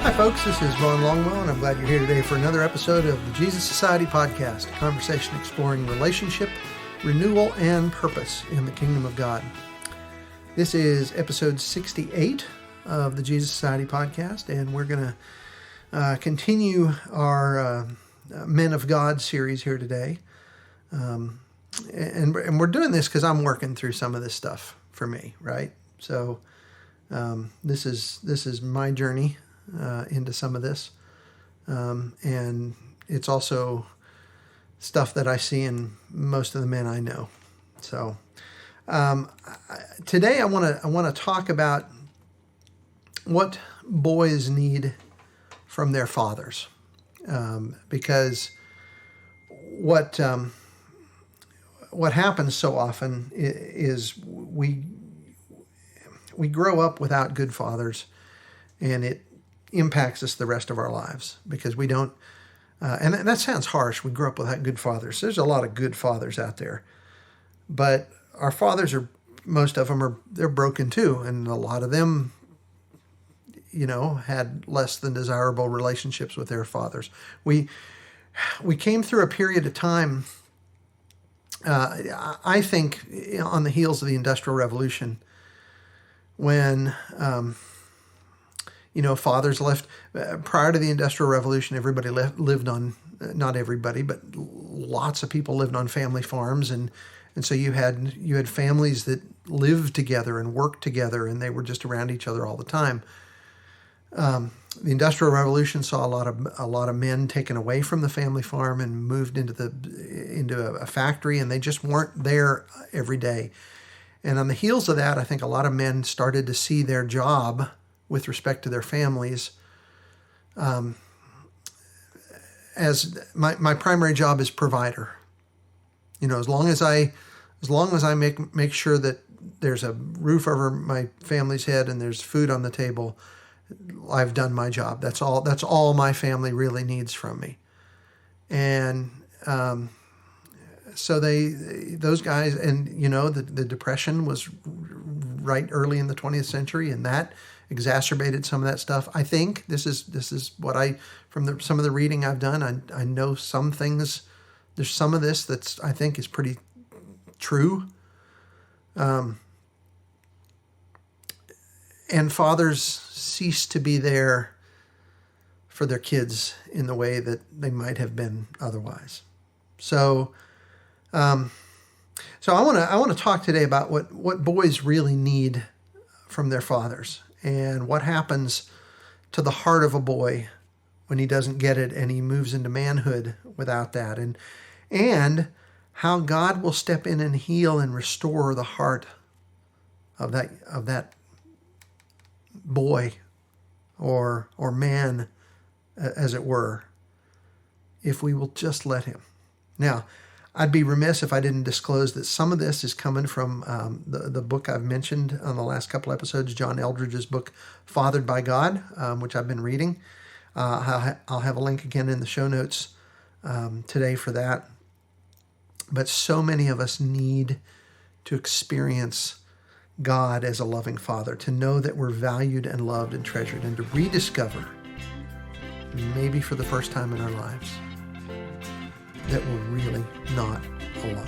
Hi folks, this is Ron Longwell, and I'm glad you're here today for another episode of the Jesus Society Podcast, a conversation exploring relationship, renewal, and purpose in the kingdom of God. This is episode 68 of the Jesus Society Podcast, and we're going to continue our Men of God series here today. And we're doing this because I'm working through some of this stuff for me, right? So this is my journey into some of this, and it's also stuff that I see in most of the men I know. So today I want to talk about what boys need from their fathers, because what happens so often is we grow up without good fathers, and it impacts us the rest of our lives because we don't, and that sounds harsh. We grew up without good fathers. There's a lot of good fathers out there, but our fathers most of them they're broken too. And a lot of them, had less than desirable relationships with their fathers. We came through a period of time, I think on the heels of the Industrial Revolution, when, fathers left. Prior to the Industrial Revolution, everybody lived on, not everybody, but lots of people lived on family farms. And so you had families that lived together and worked together, and they were just around each other all the time. The Industrial Revolution saw a lot of men taken away from the family farm and moved into a factory, and they just weren't there every day. And on the heels of that, I think a lot of men started to see their job with respect to their families as my primary job is provider. As long as I make sure that there's a roof over my family's head and there's food on the table, I've done my job. That's all my family really needs from me. And so those guys, and the Depression was right early in the 20th century, and that exacerbated some of that stuff. I think this is what some of the reading I've done. I know some things. There's some of this I think is pretty true. And fathers cease to be there for their kids in the way that they might have been otherwise. So I want to talk today about what boys really need from their fathers, and what happens to the heart of a boy when he doesn't get it and he moves into manhood without that, and how God will step in and heal and restore the heart of that boy or man, as it were, if we will just let him. Now, I'd be remiss if I didn't disclose that some of this is coming from the book I've mentioned on the last couple episodes, John Eldredge's book, Fathered by God, which I've been reading. I'll have a link again in the show notes today for that. But so many of us need to experience God as a loving Father, to know that we're valued and loved and treasured, and to rediscover, maybe for the first time in our lives, that we're really not alone.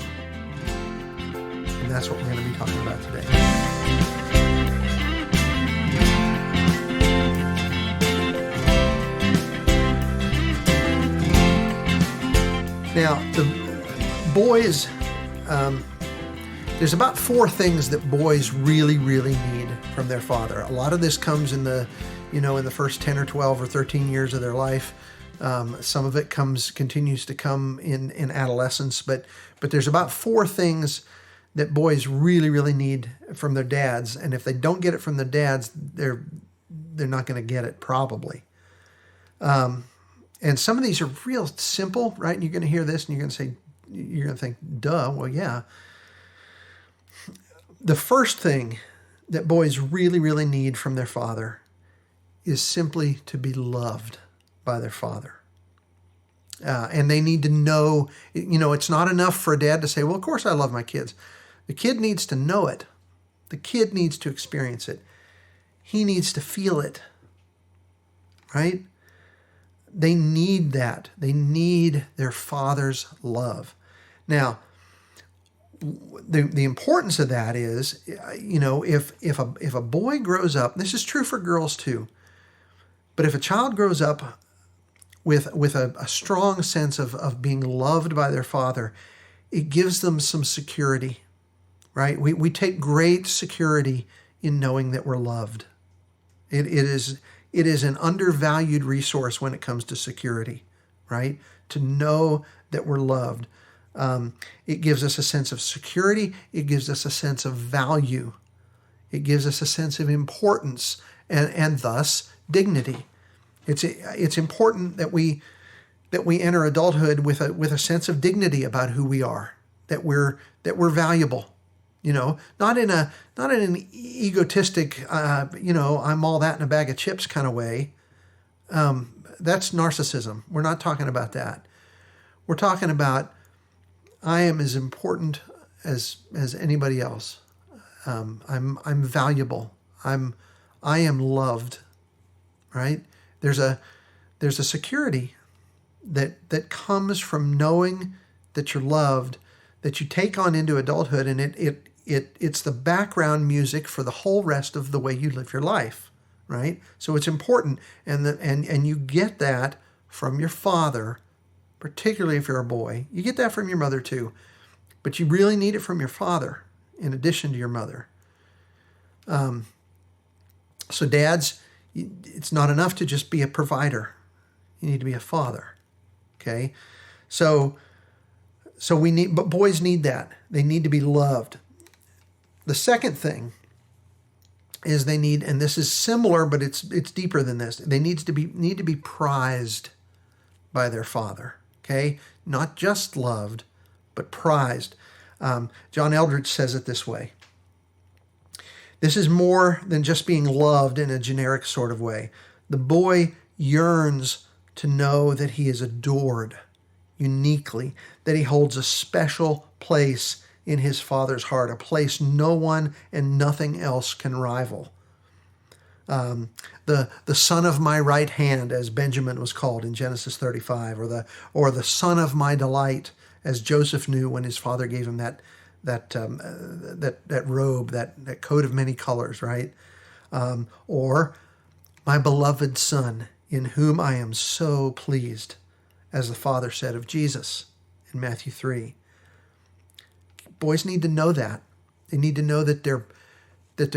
And that's what we're going to be talking about today. Now, the boys, there's about 4 things that boys really, really need from their father. A lot of this comes in the first 10 or 12 or 13 years of their life. Some of it continues to come in adolescence, but there's about 4 things that boys really, really need from their dads. And if they don't get it from their dads, they're not going to get it probably. And some of these are real simple, right? And you're going to hear this and you're going to think, duh, well, yeah. The first thing that boys really, really need from their father is simply to be loved by their father. And they need to know, it's not enough for a dad to say, well, of course I love my kids. The kid needs to know it. The kid needs to experience it. He needs to feel it. right? They need that. They need their father's love. Now, the importance of that is, if a boy grows up, this is true for girls too, but if a child grows up with a strong sense of being loved by their father, it gives them some security, right? We take great security in knowing that we're loved. It is an undervalued resource when it comes to security, right? To know that we're loved. It gives us a sense of security. It gives us a sense of value. It gives us a sense of importance and thus dignity. It's important that we enter adulthood with a sense of dignity about who we are, that we're valuable. Not in an egotistic, I'm all that in a bag of chips kind of way. That's narcissism. We're not talking about that. We're talking about I am as important as anybody else. I'm valuable. I am loved. Right? There's a security that comes from knowing that you're loved, that you take on into adulthood, and it's the background music for the whole rest of the way you live your life, right? So it's important, and you get that from your father, particularly if you're a boy. You get that from your mother too, but you really need it from your father in addition to your mother. So dads, it's not enough to just be a provider. You need to be a father, okay? So but boys need that. They need to be loved. The second thing is they need, and this is similar, but it's deeper than this. They need to be prized by their father. Okay, not just loved, but prized. John Eldredge says it this way: this is more than just being loved in a generic sort of way. The boy yearns to know that he is adored uniquely, that he holds a special place in his father's heart, a place no one and nothing else can rival. The son of my right hand, as Benjamin was called in Genesis 35, or the son of my delight, as Joseph knew when his father gave him that robe, that coat of many colors, right? Or my beloved son, in whom I am so pleased, as the Father said of Jesus in Matthew 3. Boys need to know that. They need to know that they're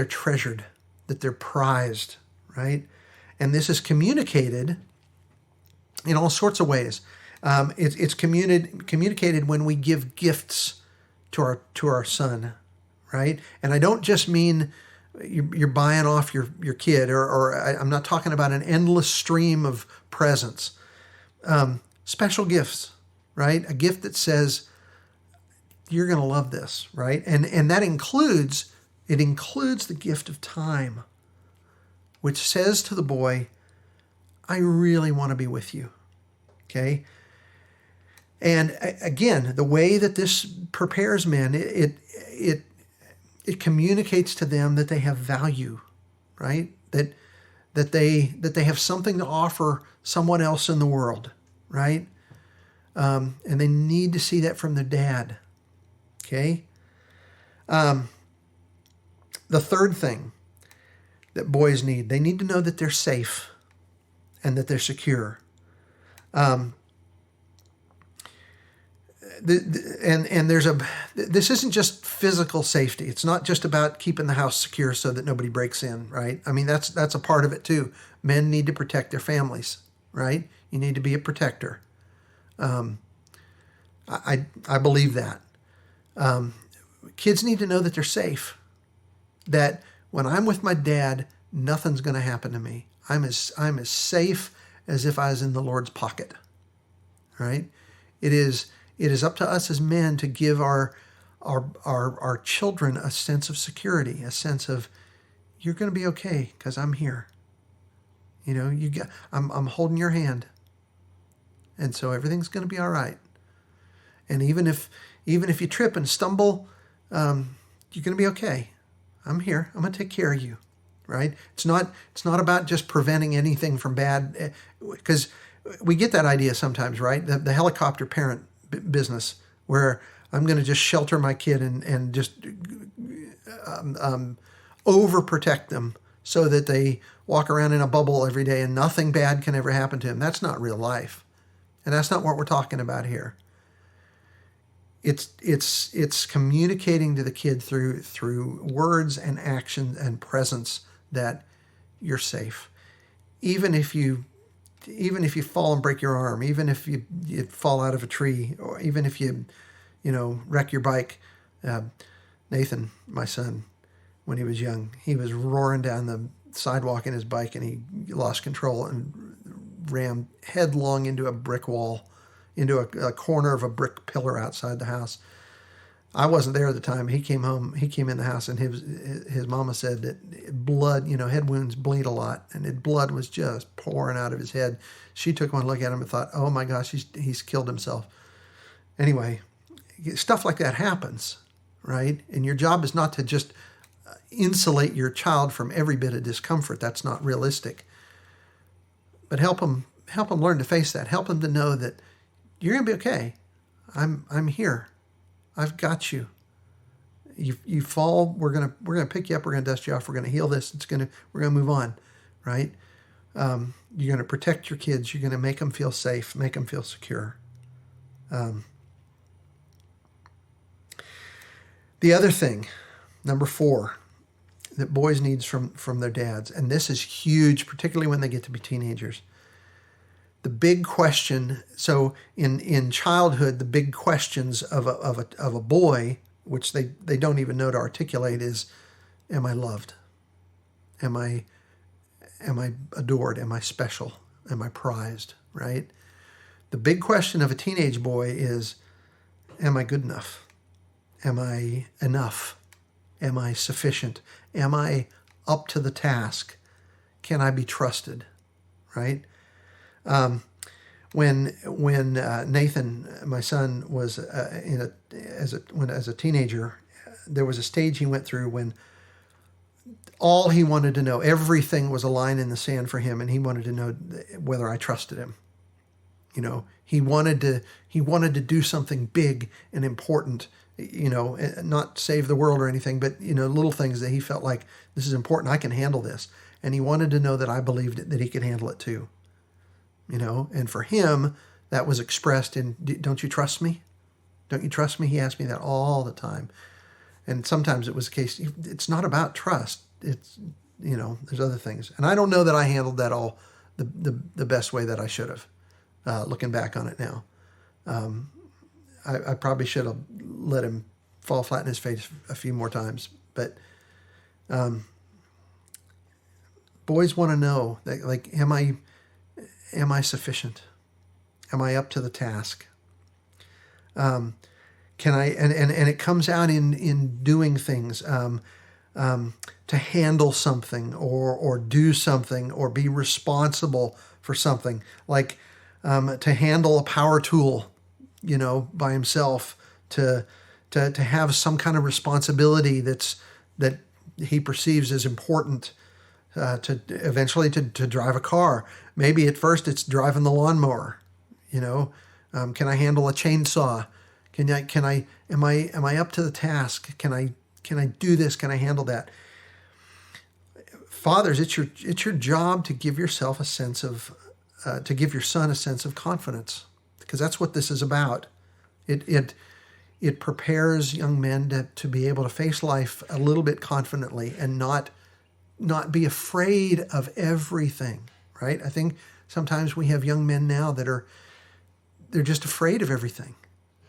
treasured, that they're prized, right? And this is communicated in all sorts of ways. It's communicated when we give gifts to our son, right? And I don't just mean you're buying off your kid, or I'm not talking about an endless stream of presents. Special gifts, right? A gift that says, you're going to love this, right? And that includes the gift of time, which says to the boy, I really want to be with you, okay? And again, the way that this prepares men, it communicates to them that they have value, right? That they have something to offer someone else in the world, right? And they need to see that from their dad. Okay. The third thing that boys need, they need to know that they're safe and that they're secure. This isn't just physical safety. It's not just about keeping the house secure so that nobody breaks in, right? I mean, that's a part of it too. Men need to protect their families, right? You need to be a protector. I believe that. Kids need to know that they're safe, that when I'm with my dad, nothing's going to happen to me. I'm as safe as if I was in the Lord's pocket, right? It is up to us as men to give our children a sense of security, a sense of, you're going to be okay because I'm here. I'm holding your hand, and so everything's going to be all right. And even if you trip and stumble, you're going to be okay. I'm here. I'm going to take care of you, right? It's not about just preventing anything from bad, because we get that idea sometimes, right? The helicopter parent business, where I'm going to just shelter my kid and just overprotect them so that they walk around in a bubble every day and nothing bad can ever happen to them. That's not real life. And that's not what we're talking about here. It's communicating to the kid through words and action and presence that you're safe. Even if you fall and break your arm, even if you fall out of a tree, or even if you wreck your bike. Nathan, my son, when he was young, he was roaring down the sidewalk in his bike and he lost control and rammed headlong into a brick wall, into a corner of a brick pillar outside the house. I wasn't there at the time. He came home. He came in the house, and his mama said that blood, head wounds bleed a lot, and blood was just pouring out of his head. She took one look at him and thought, "Oh my gosh, he's killed himself." Anyway, stuff like that happens, right? And your job is not to just insulate your child from every bit of discomfort. That's not realistic. But help them learn to face that. Help them to know that you're going to be okay. I'm here. I've got you. You fall, we're gonna pick you up. We're gonna dust you off. We're gonna heal this. We're gonna move on, right? You're gonna protect your kids. You're gonna make them feel safe. Make them feel secure. The other thing, number 4, that boys need from their dads, and this is huge, particularly when they get to be teenagers. The big question, so in childhood, the big questions of a boy, which they don't even know to articulate, is, am I loved? Am I adored? Am I special? Am I prized? Right? The big question of a teenage boy is, am I good enough? Am I enough? Am I sufficient? Am I up to the task? Can I be trusted? Right? When Nathan, my son, was as a teenager, there was a stage he went through when all he wanted to know, everything was a line in the sand for him, and he wanted to know whether I trusted him. He wanted to do something big and important. Not save the world or anything, but little things that he felt like, this is important. I can handle this, and he wanted to know that I believed that he could handle it too. And for him, that was expressed in, don't you trust me? Don't you trust me? He asked me that all the time. And sometimes it was the case, it's not about trust. It's, there's other things. And I don't know that I handled that all the best way that I should have, looking back on it now. I probably should have let him fall flat in his face a few more times. But boys want to know, that, like, am I sufficient? Am I up to the task? Can I, and it comes out in doing things, to handle something or do something or be responsible for something, like to handle a power tool, by himself, to have some kind of responsibility that he perceives as important, to eventually to drive a car. Maybe at first it's driving the lawnmower. Can I handle a chainsaw? Am I up to the task? Can I do this? Can I handle that? Fathers, it's your job to give yourself a sense of, to give your son a sense of confidence, because that's what this is about. It prepares young men to be able to face life a little bit confidently and not be afraid of everything, right? I think sometimes we have young men now they're just afraid of everything.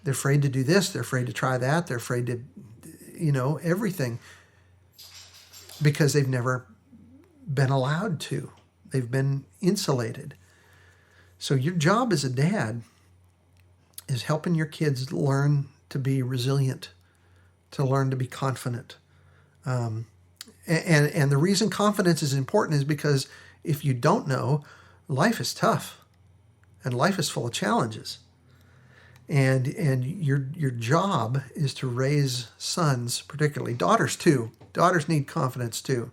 They're afraid to do this. They're afraid to try that. They're afraid to, everything, because they've never been allowed to. They've been insulated. So your job as a dad is helping your kids learn to be resilient, to learn to be confident. And the reason confidence is important is because if you don't know, life is tough and life is full of challenges. And your job is to raise sons, particularly daughters too. Daughters need confidence too.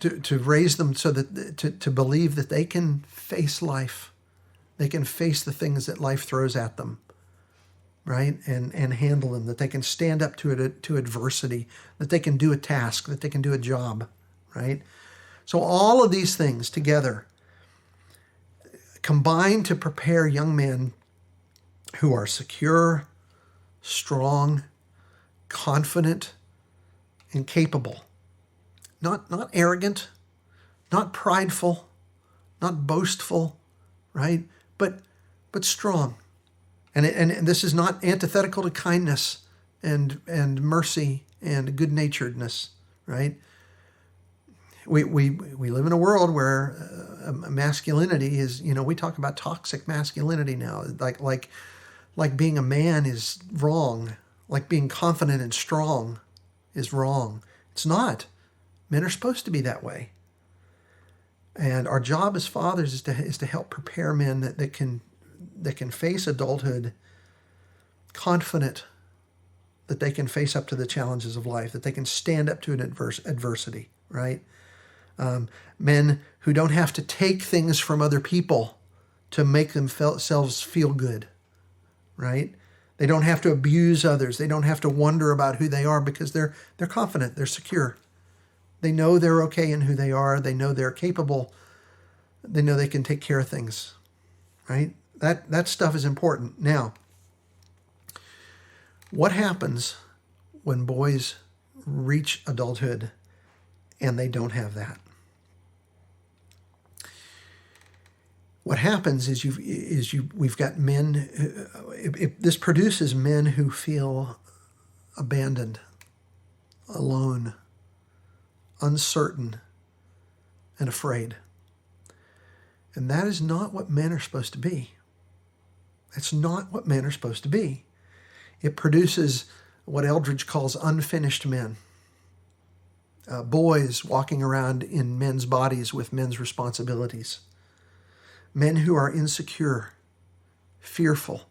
to raise them so that to believe that they can face life, they can face the things that life throws at them, right? And handle them, that they can stand up to it, to adversity, that they can do a task, that they can do a job, right? So all of these things together combine to prepare young men who are secure, strong, confident, and capable. Not arrogant, not prideful, not boastful, right? But strong. And this is not antithetical to kindness and mercy and good-naturedness, right? We live in a world where masculinity is, we talk about toxic masculinity now. Like being a man is wrong. Like being confident and strong is wrong. It's not. Men are supposed to be that way. And our job as fathers is to help prepare men that can face adulthood confident, that they can face up to the challenges of life, that they can stand up to an adversity, right? Men who don't have to take things from other people to make themselves feel good, right? They don't have to abuse others. They don't have to wonder about who they are because they're confident, they're secure. They know they're okay in who they are. They know they're capable. They know they can take care of things, right? That stuff is important. Now, what happens when boys reach adulthood and they don't have that? What happens is we've got men. This produces men who feel abandoned, alone, uncertain, and afraid. And that is not what men are supposed to be. That's not what men are supposed to be. It produces what Eldridge calls unfinished men. Boys walking around in men's bodies with men's responsibilities. Men who are insecure, fearful,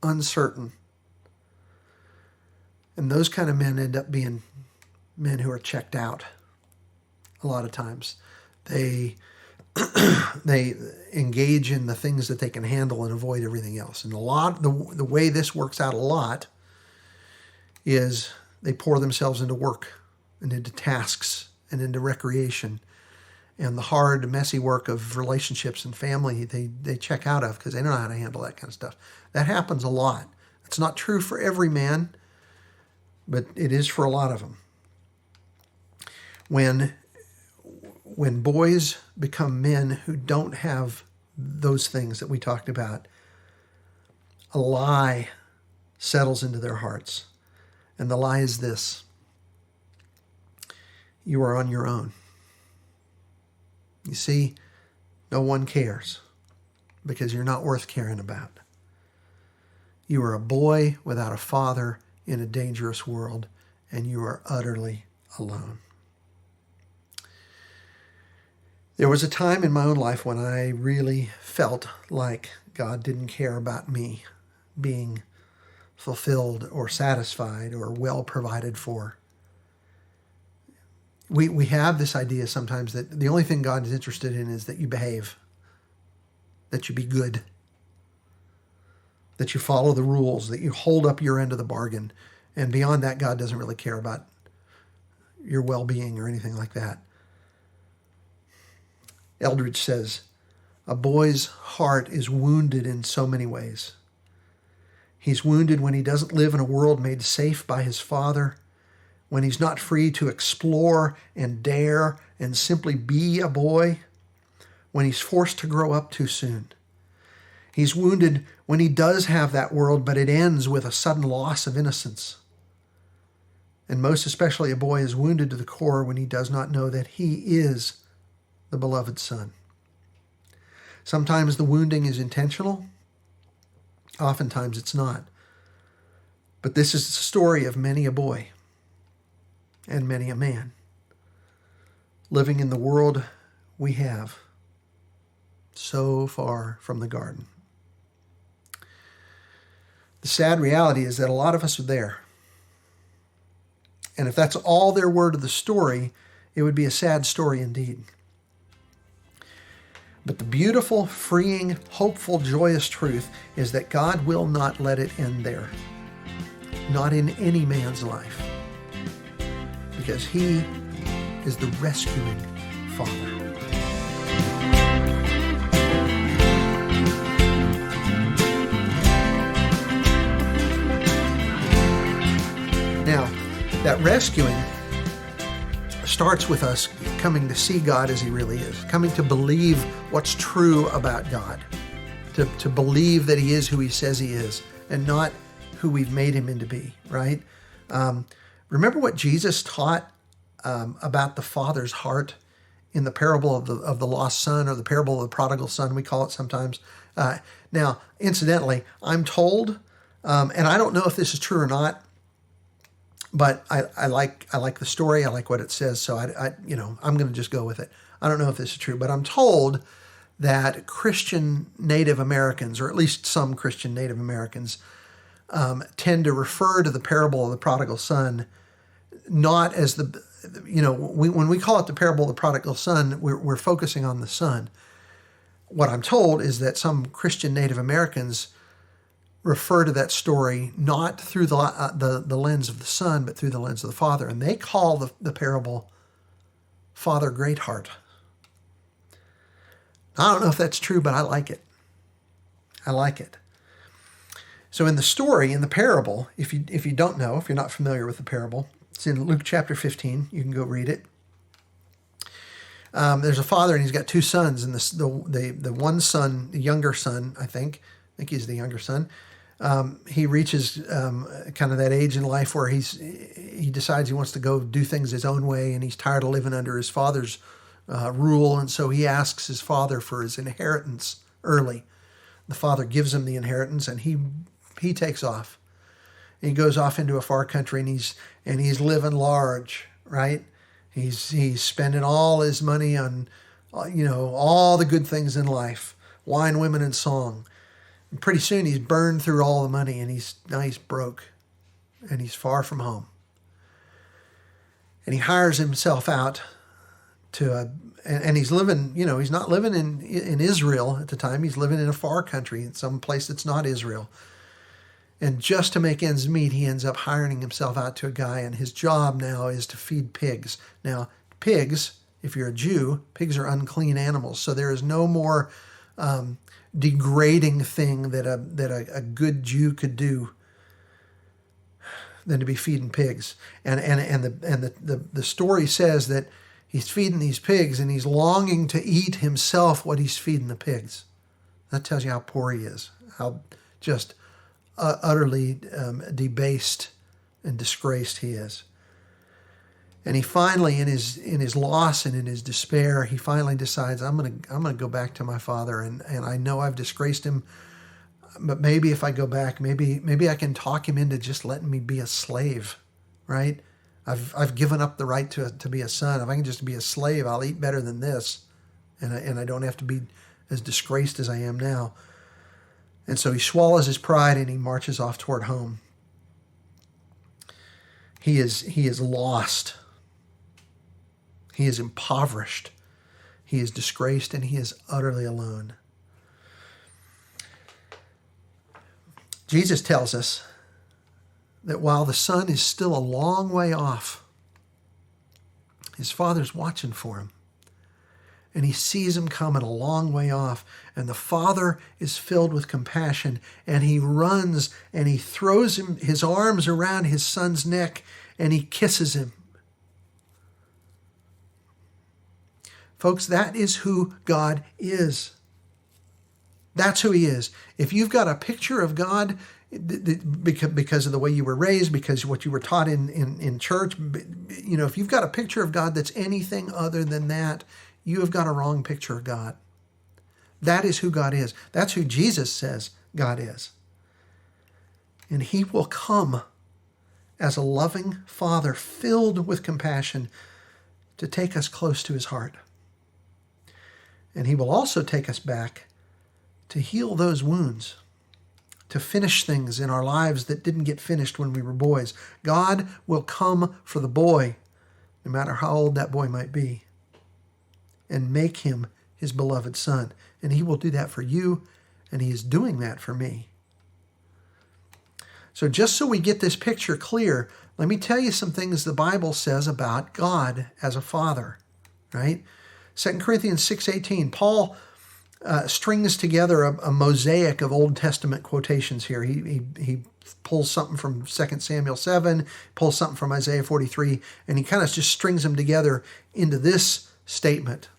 uncertain. And those kind of men end up being men who are checked out a lot of times. They engage in the things that they can handle and avoid everything else. And the way this works out a lot is they pour themselves into work and into tasks and into recreation. And the hard, messy work of relationships and family, they check out of because they don't know how to handle that kind of stuff. That happens a lot. It's not true for every man, but it is for a lot of them. When boys become men who don't have those things that we talked about, a lie settles into their hearts. And the lie is this: you are on your own. You see, no one cares because you're not worth caring about. You are a boy without a father in a dangerous world, and you are utterly alone. There was a time in my own life when I really felt like God didn't care about me being fulfilled or satisfied or well provided for. We have this idea sometimes that the only thing God is interested in is that you behave, that you be good, that you follow the rules, that you hold up your end of the bargain. And beyond that, God doesn't really care about your well-being or anything like that. Eldridge says, a boy's heart is wounded in so many ways. He's wounded when he doesn't live in a world made safe by his father, when he's not free to explore and dare and simply be a boy, when he's forced to grow up too soon. He's wounded when he does have that world, but it ends with a sudden loss of innocence. And most especially, a boy is wounded to the core when he does not know that he is the beloved son. Sometimes the wounding is intentional. Oftentimes it's not. But this is the story of many a boy and many a man living in the world we have, so far from the garden. The sad reality is that a lot of us are there. And if that's all there were to the story, it would be a sad story indeed. But the beautiful, freeing, hopeful, joyous truth is that God will not let it end there. Not in any man's life. Because he is the rescuing Father. Now, that rescuing starts with us coming to see God as he really is, coming to believe what's true about God, to believe that he is who he says he is and not who we've made him into be, right? Remember what Jesus taught about the Father's heart in the parable of the lost son, or the parable of the prodigal son, we call it sometimes. Now, incidentally, I'm told, and I don't know if this is true or not, but I like the story. I like what it says. So I'm going to just go with it. I don't know if this is true, but I'm told that Christian Native Americans, or at least some Christian Native Americans, tend to refer to the parable of the prodigal son not as when we call it the parable of the prodigal son, we're focusing on the son. What I'm told is that some Christian Native Americans refer to that story not through the lens of the son, but through the lens of the father. And they call the parable Father Greatheart. I don't know if that's true, but I like it. I like it. So in the story, in the parable, if you don't know, if you're not familiar with the parable, it's in Luke chapter 15. You can go read it. There's a father and he's got two sons, and the one son, the younger son, I think he's the younger son. He reaches kind of that age in life where he decides he wants to go do things his own way, and he's tired of living under his father's rule, and so he asks his father for his inheritance early. The father gives him the inheritance, and he takes off. And he goes off into a far country, and he's living large, right? He's spending all his money on, all the good things in life, wine, women, and song. And pretty soon he's burned through all the money, and now he's broke, and he's far from home. And he hires himself out and he's living, he's not living in Israel at the time. He's living in a far country, in some place that's not Israel. And just to make ends meet, he ends up hiring himself out to a guy, and his job now is to feed pigs. Now, pigs, if you're a Jew, pigs are unclean animals, so there is no more degrading thing that a good Jew could do than to be feeding pigs. And the story says that he's feeding these pigs, and he's longing to eat himself what he's feeding the pigs. That tells you how poor he is, how just utterly debased and disgraced he is. And he finally, in his loss and in his despair, he finally decides, I'm gonna go back to my father, and I know I've disgraced him, but maybe if I go back, maybe I can talk him into just letting me be a slave, right? I've given up the right to be a son. If I can just be a slave, I'll eat better than this, and I don't have to be as disgraced as I am now. And so he swallows his pride and he marches off toward home. He is lost. He is impoverished. He is disgraced, and he is utterly alone. Jesus tells us that while the son is still a long way off, his father's watching for him. And he sees him coming a long way off. And the father is filled with compassion. And he runs and he throws his arms around his son's neck and he kisses him. Folks, that is who God is. That's who he is. If you've got a picture of God, because of the way you were raised, because what you were taught in church, if you've got a picture of God that's anything other than that, you have got a wrong picture of God. That is who God is. That's who Jesus says God is. And he will come as a loving Father filled with compassion to take us close to his heart. And he will also take us back to heal those wounds to finish things in our lives that didn't get finished when we were boys. God will come for the boy, no matter how old that boy might be, and make him his beloved son. And he will do that for you, and he is doing that for me. So just so we get this picture clear, let me tell you some things the Bible says about God as a father, right? 2 Corinthians 6:18, Paul strings together a mosaic of Old Testament quotations here. He pulls something from 2 Samuel 7, pulls something from Isaiah 43, and he kind of just strings them together into this statement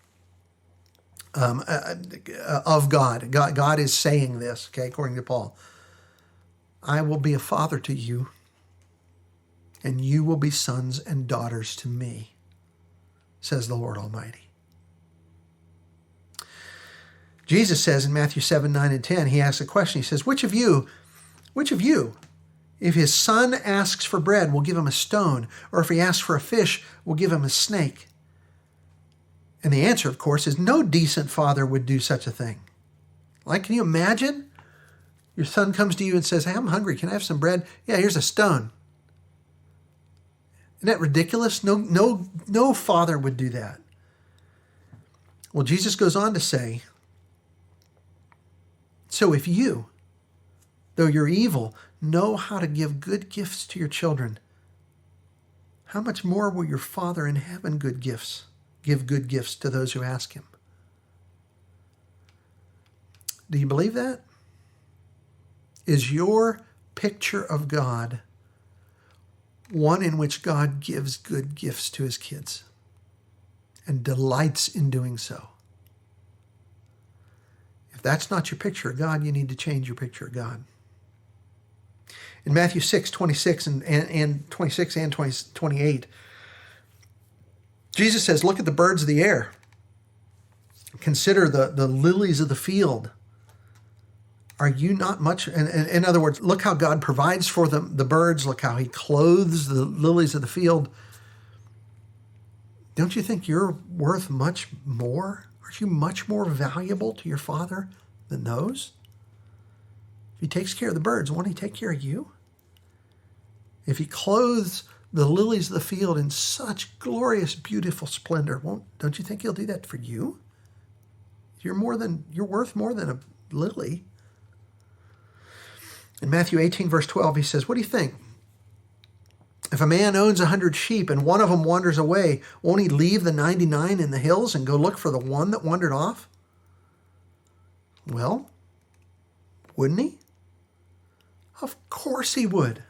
of God. God is saying this, okay, according to Paul. I will be a father to you, and you will be sons and daughters to me, says the Lord Almighty. Jesus says in Matthew 7, 9, and 10, he asks a question. He says, which of you, if his son asks for bread, will give him a stone, or if he asks for a fish, will give him a snake? And the answer, of course, is no decent father would do such a thing. Like, can you imagine? Your son comes to you and says, hey, I'm hungry. Can I have some bread? Yeah, here's a stone. Isn't that ridiculous? No father would do that. Well, Jesus goes on to say, so if you, though you're evil, know how to give good gifts to your children, how much more will your Father in heaven give good gifts to those who ask him? Do you believe that? Is your picture of God one in which God gives good gifts to his kids and delights in doing so? If that's not your picture of God, you need to change your picture of God. In Matthew 6, 26 and 26 and 28, Jesus says, look at the birds of the air. Consider the lilies of the field. Are you not much? In other words, look how God provides for the birds. Look how he clothes the lilies of the field. Don't you think you're worth much more? Aren't you much more valuable to your Father than those? If he takes care of the birds, won't he take care of you? If he clothes the lilies of the field in such glorious, beautiful splendor, don't you think he'll do that for you? You're worth more than a lily. In Matthew 18, verse 12, he says, what do you think? If a man owns 100 sheep and one of them wanders away, won't he leave the 99 in the hills and go look for the one that wandered off? Well, wouldn't he? Of course he would.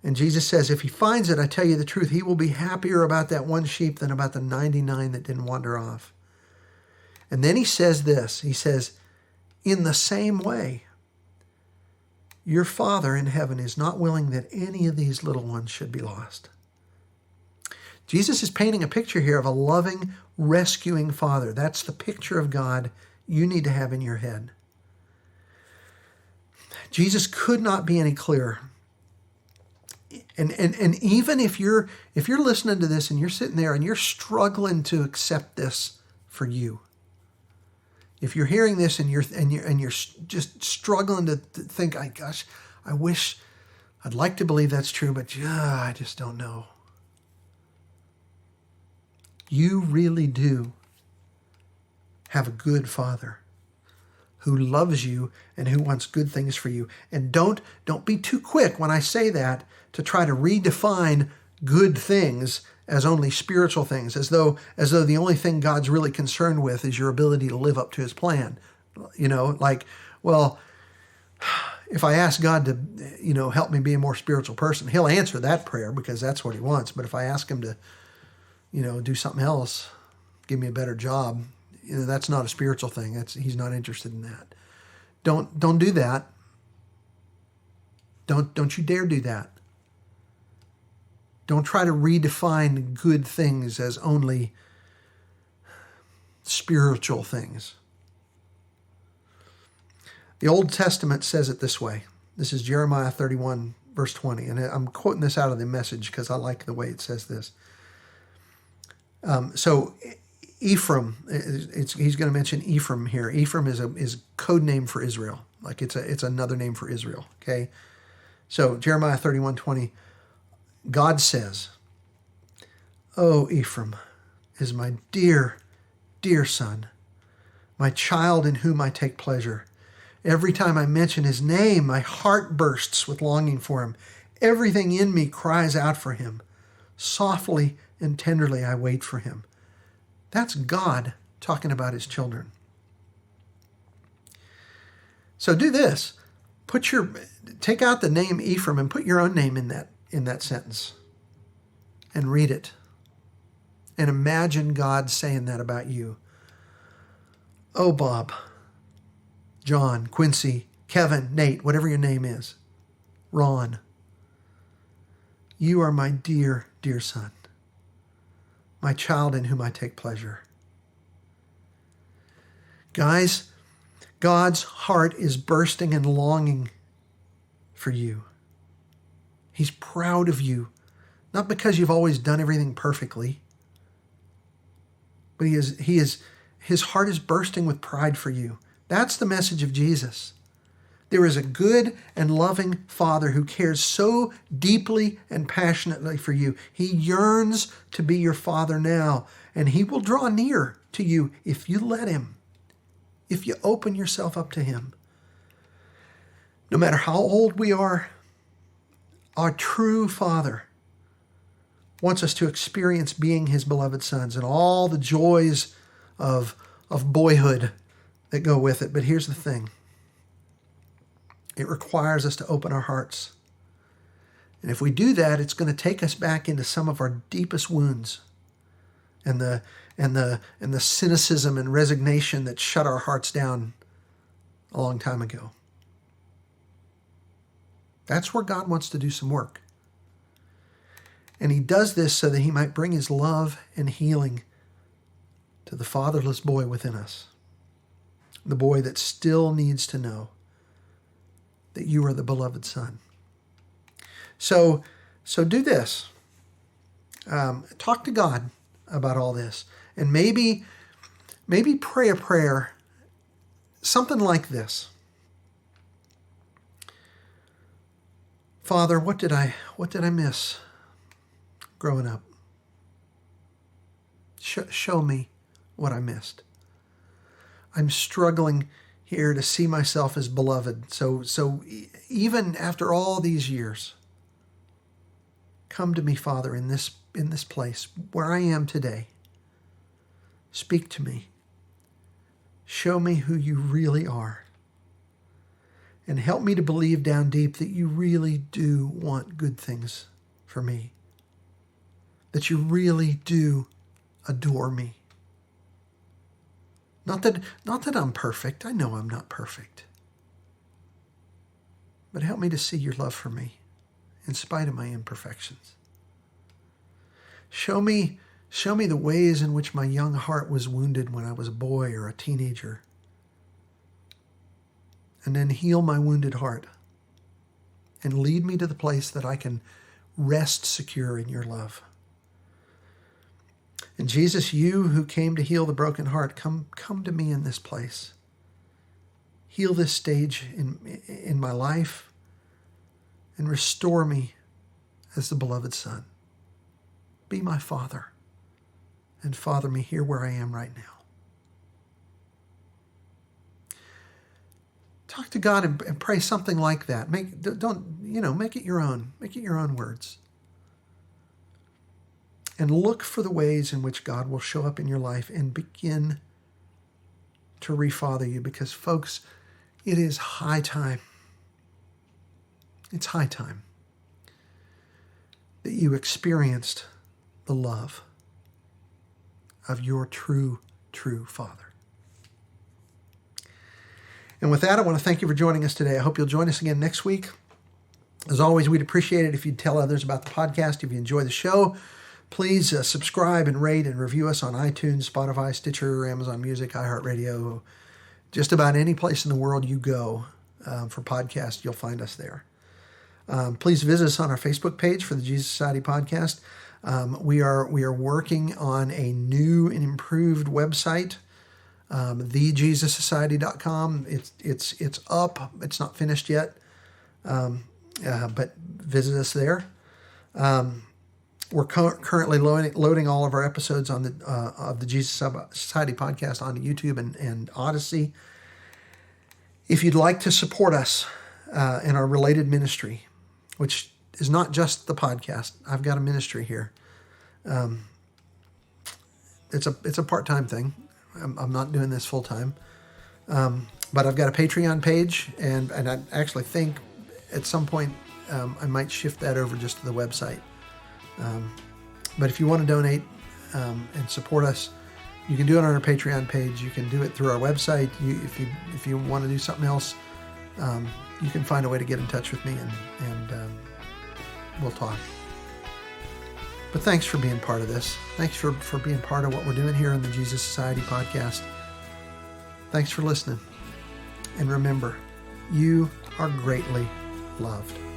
And Jesus says, if he finds it, I tell you the truth, he will be happier about that one sheep than about the 99 that didn't wander off. And then he says this, he says, in the same way, your Father in heaven is not willing that any of these little ones should be lost. Jesus is painting a picture here of a loving, rescuing Father. That's the picture of God you need to have in your head. Jesus could not be any clearer. And even if you're listening to this and you're sitting there and you're struggling to accept this for you, if you're hearing this and you're just struggling to think, I wish, I'd like to believe that's true, but I just don't know. You really do have a good Father who loves you and who wants good things for you. And don't be too quick when I say that to try to redefine good things as only spiritual things, as though the only thing God's really concerned with is your ability to live up to his plan. Well, if I ask God to, help me be a more spiritual person, he'll answer that prayer because that's what he wants. But if I ask him to, do something else, give me a better job, that's not a spiritual thing. He's not interested in that. Don't do that. Don't you dare do that. Don't try to redefine good things as only spiritual things. The Old Testament says it this way. This is Jeremiah 31, verse 20. And I'm quoting this out of the Message because I like the way it says this. So Ephraim, he's going to mention Ephraim here. Ephraim is a code name for Israel. Like it's another name for Israel. Okay. So Jeremiah 31:20, God says, "Oh, Ephraim is my dear, dear son, my child in whom I take pleasure. Every time I mention his name, my heart bursts with longing for him. Everything in me cries out for him. Softly and tenderly I wait for him." That's God talking about his children. So do this. Take out the name Ephraim and put your own name in that sentence and read it. And imagine God saying that about you. "Oh, Bob, John, Quincy, Kevin, Nate, whatever your name is, Ron, you are my dear, dear son, my child in whom I take pleasure." Guys, God's heart is bursting and longing for you. He's proud of you, not because you've always done everything perfectly, but his heart is bursting with pride for you. That's the message of Jesus. There is a good and loving Father who cares so deeply and passionately for you. He yearns to be your Father now, and he will draw near to you if you let him, if you open yourself up to him. No matter how old we are, our true Father wants us to experience being his beloved sons and all the joys of boyhood that go with it. But here's the thing. It requires us to open our hearts. And if we do that, it's going to take us back into some of our deepest wounds and the cynicism and resignation that shut our hearts down a long time ago. That's where God wants to do some work. And he does this so that he might bring his love and healing to the fatherless boy within us. The boy that still needs to know that you are the beloved son. So do this. Talk to God about all this. And maybe pray a prayer, something like this. Father, what did I miss growing up? Show me what I missed. I'm struggling here to see myself as beloved. So even after all these years, come to me, Father, in this place where I am today. Speak to me. Show me who you really are. And help me to believe down deep that you really do want good things for me. That you really do adore me. Not that I'm perfect. I know I'm not perfect. But help me to see your love for me in spite of my imperfections. Show me the ways in which my young heart was wounded when I was a boy or a teenager. And then heal my wounded heart and lead me to the place that I can rest secure in your love. And Jesus, you who came to heal the broken heart, come to me in this place. Heal this stage in my life and restore me as the beloved son. Be my Father and father me here where I am right now. Talk to God and pray something like that. Make it your own. Make it your own words. And look for the ways in which God will show up in your life and begin to refather you. Because, folks, it is high time. It's high time that you experienced the love of your true Father. And with that, I want to thank you for joining us today. I hope you'll join us again next week. As always, we'd appreciate it if you'd tell others about the podcast. If you enjoy the show, please subscribe and rate and review us on iTunes, Spotify, Stitcher, Amazon Music, iHeartRadio. Just about any place in the world you go for podcasts, you'll find us there. Please visit us on our Facebook page for the Jesus Society podcast. We are working on a new and improved website. thejesussociety.com. It's up. It's not finished yet, but visit us there. We're currently loading all of our episodes on of the Jesus Society podcast onto YouTube and Odyssey. If you'd like to support us in our related ministry, which is not just the podcast, I've got a ministry here. It's a part-time thing. I'm not doing this full-time, but I've got a Patreon page, and I actually think at some point I might shift that over just to the website. But if you want to donate and support us, you can do it on our Patreon page. You can do it through our website. If you want to do something else, you can find a way to get in touch with me, and we'll talk. But thanks for being part of this. Thanks for being part of what we're doing here on the Jesus Society podcast. Thanks for listening. And remember, you are greatly loved.